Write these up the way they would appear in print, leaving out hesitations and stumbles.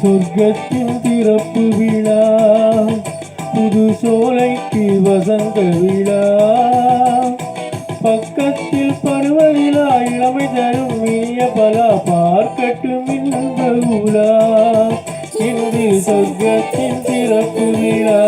சொர்க்கத்தின் திறப்பு விழா, புது சோலைக்கு வசந்த விழா, பக்கத்தில் பருவநிலா, இளமை தரும் இனிய பலா, பார்க்கட்டும் இன்ப உலா, இன்று சொர்க்கத்தின் திறப்பு விழா.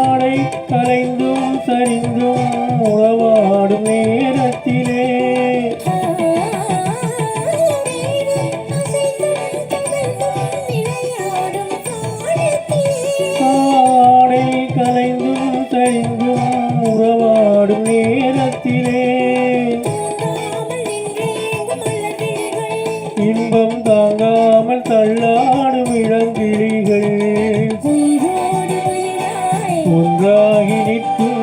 ஆடை கலைந்தும் சரிந்தும் உறவாடும் நேரத்திலே, ஆடை கலைந்தும் சரிந்தும் உறவாடும் நேரத்திலே, இன்பம் தாங்காமல் தள்ளாடும் இளங்கிளிகள் ஒன்றாகி நிற்கும்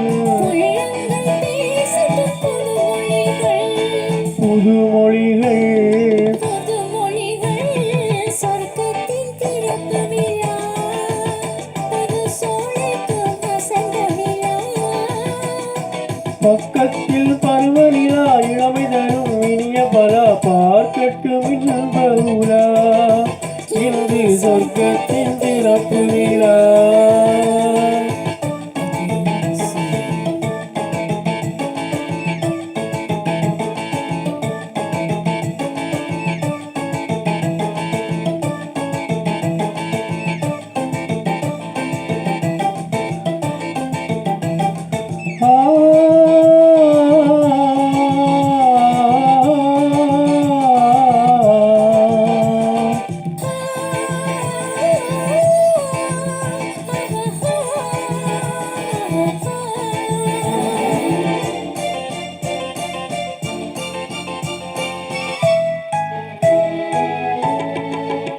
புது மொழிகள். பக்கத்தில் பருவநிலா, இளமை தரும் இனிய பலா, பார்க்கட்டும் இன்ப உலா, இன்று சொர்க்கத்தின் திறப்பு விழா.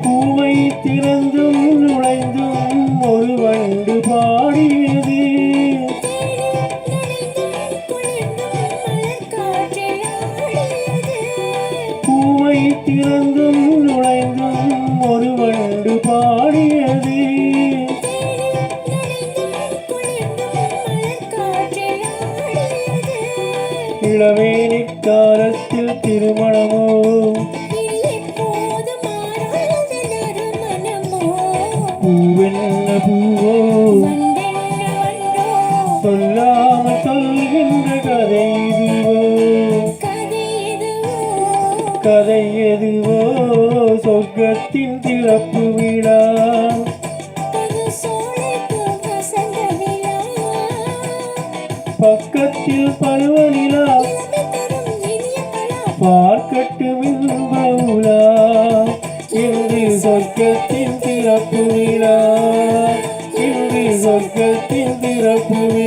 பூவை திறந்தும் நுழைந்தும் ஒரு வண்டு பாடியது, பூவை திறந்தும் நுழைந்தும் ஒரு வண்டு பாடியது, இளவேனிற் காலத்தில் திருமணமோ, பூவென்ன பூவோ, சொல்லாமல் சொல்கின்ற கதை இதுவோ, கதை எதுவோ, சொர்க்கத்தின் திறப்பு விழா. பக்கத்தில் பருவநிலா, பார்க்கட்டும் இன்ப உலா, இன்று சொர்க்கத்தின் திறப்பு விழா, இன்று சொர்க்கத்தின் திறப்பு விழா.